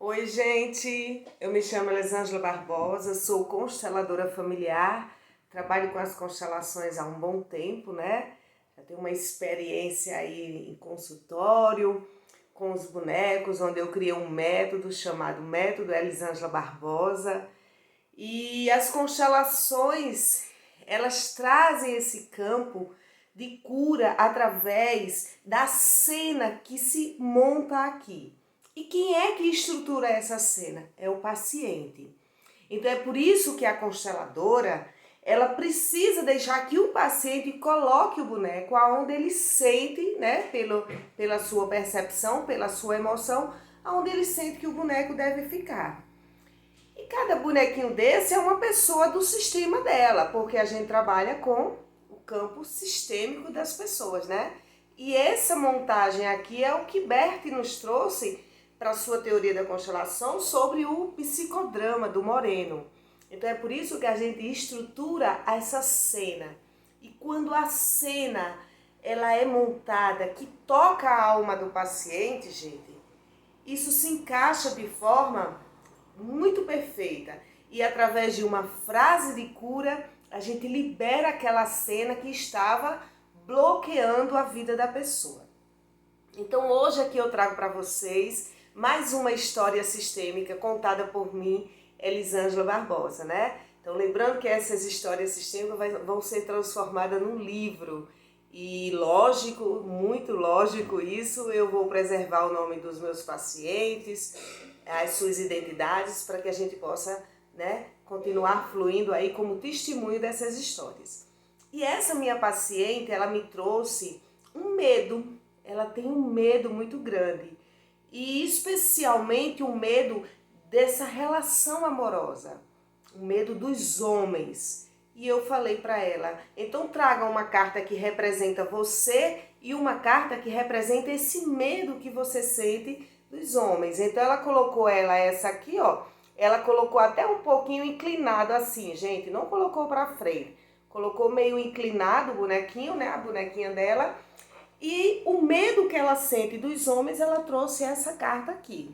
Oi, gente! Eu me chamo Elisângela Barbosa, sou consteladora familiar, trabalho com as constelações há um bom tempo, né? Já tenho uma experiência aí em consultório, com os bonecos, onde eu criei um método chamado Método Elisângela Barbosa. E as constelações, elas trazem esse campo de cura através da cena que se monta aqui. E quem é que estrutura essa cena? É o paciente. Então é por isso que a consteladora, ela precisa deixar que o paciente coloque o boneco aonde ele sente, né, pela sua percepção, pela sua emoção, aonde ele sente que o boneco deve ficar. E cada bonequinho desse é uma pessoa do sistema dela, porque a gente trabalha com o campo sistêmico das pessoas, né? E essa montagem aqui é o que Bert nos trouxe para a sua teoria da constelação sobre o psicodrama do Moreno. Então é por isso que a gente estrutura essa cena. E quando a cena ela é montada que toca a alma do paciente, gente, isso se encaixa de forma muito perfeita. E através de uma frase de cura, a gente libera aquela cena que estava bloqueando a vida da pessoa. Então hoje aqui eu trago para vocês mais uma história sistêmica contada por mim, Elisângela Barbosa, né? Então lembrando que essas histórias sistêmicas vão ser transformadas num livro. E lógico, muito lógico isso, eu vou preservar o nome dos meus pacientes, as suas identidades, para que a gente possa, né, continuar fluindo aí como testemunho dessas histórias. E essa minha paciente, ela me trouxe um medo, ela tem um medo muito grande. E especialmente um medo dessa relação amorosa, o medo dos homens. E eu falei para ela, então traga uma carta que representa você e uma carta que representa esse medo que você sente dos homens. Então ela colocou essa aqui, ó, ela colocou até um pouquinho inclinado assim, gente, não colocou para frente. Colocou meio inclinado o bonequinho, né, a bonequinha dela. E o medo que ela sente dos homens, ela trouxe essa carta aqui.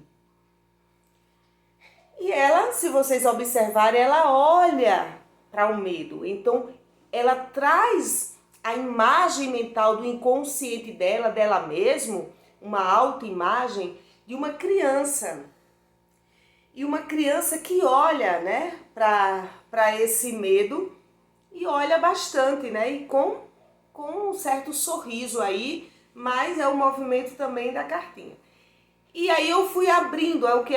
E ela, se vocês observarem, ela olha para o medo. Então, ela traz a imagem mental do inconsciente dela mesma, uma autoimagem de uma criança. E uma criança que olha, né, para esse medo e olha bastante, né, e com um certo sorriso aí, mas é o movimento também da cartinha. E aí eu fui abrindo, é o que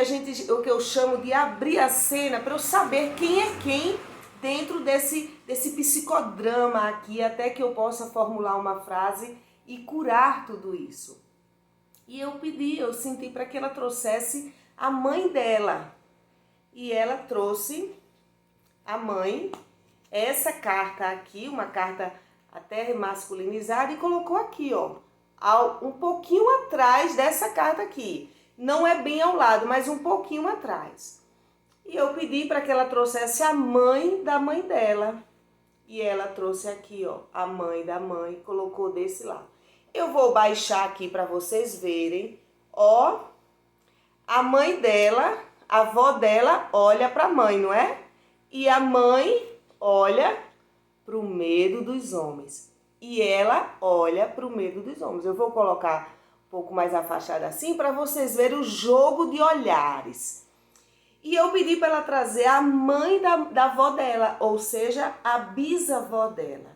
eu chamo de abrir a cena para eu saber quem é quem dentro desse psicodrama aqui, até que eu possa formular uma frase e curar tudo isso. E eu senti para que ela trouxesse a mãe dela. E ela trouxe a mãe, essa carta aqui, uma carta até masculinizada, e colocou aqui, ó, um pouquinho atrás dessa carta aqui. Não é bem ao lado, mas um pouquinho atrás. E eu pedi para que ela trouxesse a mãe da mãe dela. E ela trouxe aqui, ó, a mãe da mãe, colocou desse lado. Eu vou baixar aqui para vocês verem, ó, a mãe dela, a avó dela olha para a mãe, não é? E a mãe olha para o medo dos homens. E ela olha para o medo dos homens. Eu vou colocar um pouco mais afastada assim para vocês verem o jogo de olhares. E eu pedi para ela trazer a mãe da avó dela, ou seja, a bisavó dela.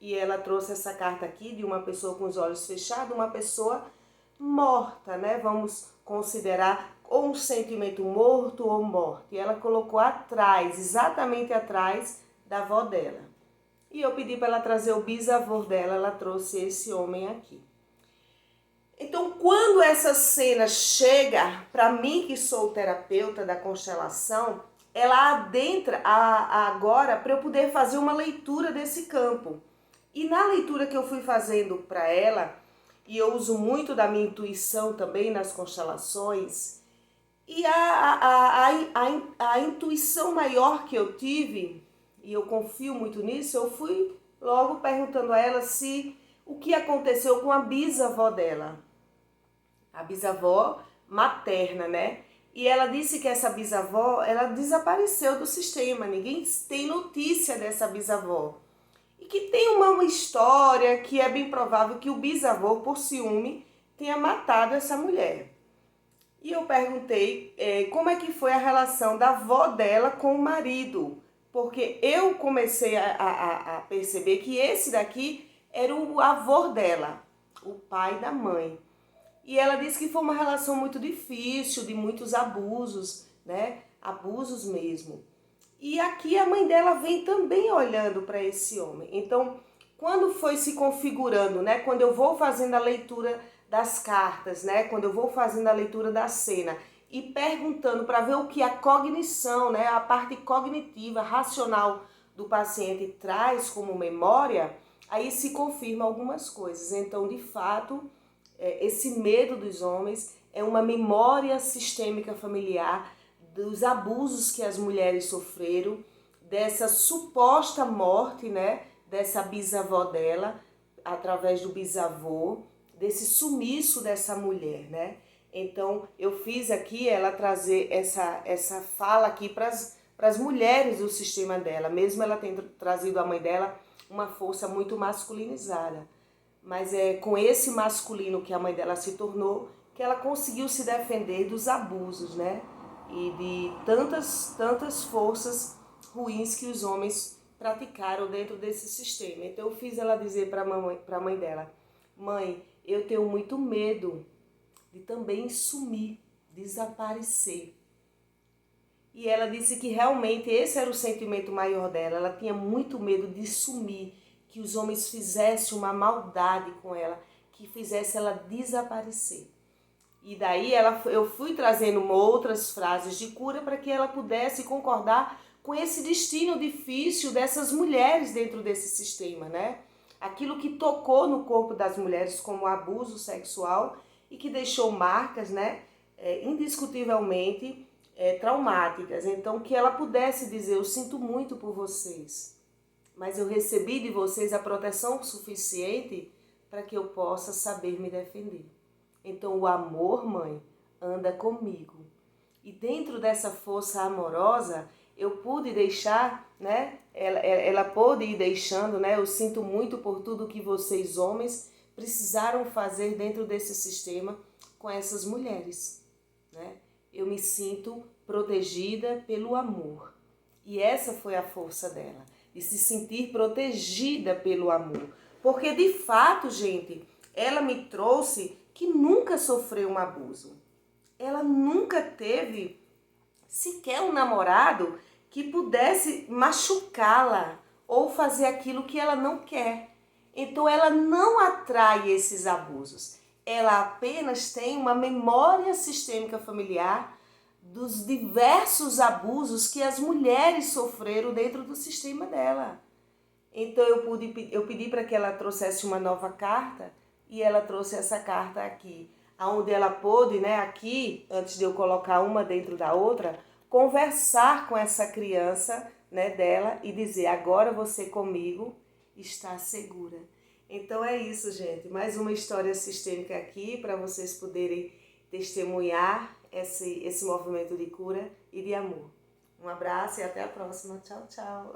E ela trouxe essa carta aqui de uma pessoa com os olhos fechados, uma pessoa morta, né? Vamos considerar ou um sentimento morto ou morto. E ela colocou atrás, exatamente atrás da avó dela. E eu pedi para ela trazer o bisavô dela, ela trouxe esse homem aqui. Então, quando essa cena chega, para mim que sou terapeuta da constelação, ela adentra agora para eu poder fazer uma leitura desse campo. E na leitura que eu fui fazendo para ela, e eu uso muito da minha intuição também nas constelações, e a intuição maior que eu tive, e eu confio muito nisso, eu fui logo perguntando a ela o que aconteceu com a bisavó dela. A bisavó materna, né? E ela disse que essa bisavó, ela desapareceu do sistema, ninguém tem notícia dessa bisavó. E que tem uma história que é bem provável que o bisavô, por ciúme, tenha matado essa mulher. E eu perguntei como é que foi a relação da avó dela com o marido, porque eu comecei a perceber que esse daqui era o avô dela, o pai da mãe. E ela disse que foi uma relação muito difícil, de muitos abusos, né? Abusos mesmo. E aqui a mãe dela vem também olhando para esse homem. Então, quando foi se configurando, né? Quando eu vou fazendo a leitura das cartas, né? Quando eu vou fazendo a leitura da cena e perguntando para ver o que a cognição, né? A parte cognitiva, racional do paciente traz como memória, aí se confirma algumas coisas. Então, de fato, esse medo dos homens é uma memória sistêmica familiar dos abusos que as mulheres sofreram, dessa suposta morte, né, dessa bisavó dela, através do bisavô, desse sumiço dessa mulher, né? Então, eu fiz aqui ela trazer essa fala aqui para as mulheres do sistema dela, mesmo ela tendo trazido a mãe dela uma força muito masculinizada. Mas é com esse masculino que a mãe dela se tornou que ela conseguiu se defender dos abusos, né? E de tantas forças ruins que os homens praticaram dentro desse sistema. Então eu fiz ela dizer para a mãe dela: mãe, eu tenho muito medo de também sumir, desaparecer. E ela disse que realmente esse era o sentimento maior dela. Ela tinha muito medo de sumir, que os homens fizessem uma maldade com ela, que fizesse ela desaparecer. E daí eu fui trazendo outras frases de cura para que ela pudesse concordar com esse destino difícil dessas mulheres dentro desse sistema, né? Aquilo que tocou no corpo das mulheres como abuso sexual e que deixou marcas, né? Indiscutivelmente traumáticas. Então, que ela pudesse dizer: eu sinto muito por vocês, mas eu recebi de vocês a proteção suficiente para que eu possa saber me defender. Então, o amor, mãe, anda comigo. E dentro dessa força amorosa, eu pude deixar, né? Ela pôde ir deixando, né? Eu sinto muito por tudo que vocês, homens, precisaram fazer dentro desse sistema com essas mulheres, né? Eu me sinto protegida pelo amor. E essa foi a força dela, de se sentir protegida pelo amor. Porque, de fato, gente, ela me trouxe que nunca sofreu um abuso. Ela nunca teve sequer um namorado que pudesse machucá-la ou fazer aquilo que ela não quer. Então ela não atrai esses abusos. Ela apenas tem uma memória sistêmica familiar dos diversos abusos que as mulheres sofreram dentro do sistema dela. Então eu pedi para que ela trouxesse uma nova carta e ela trouxe essa carta aqui, onde ela pôde, né, aqui, antes de eu colocar uma dentro da outra, conversar com essa criança, né, dela e dizer: agora você comigo está segura. Então é isso, gente. Mais uma história sistêmica aqui para vocês poderem testemunhar esse movimento de cura e de amor. Um abraço e até a próxima. Tchau, tchau.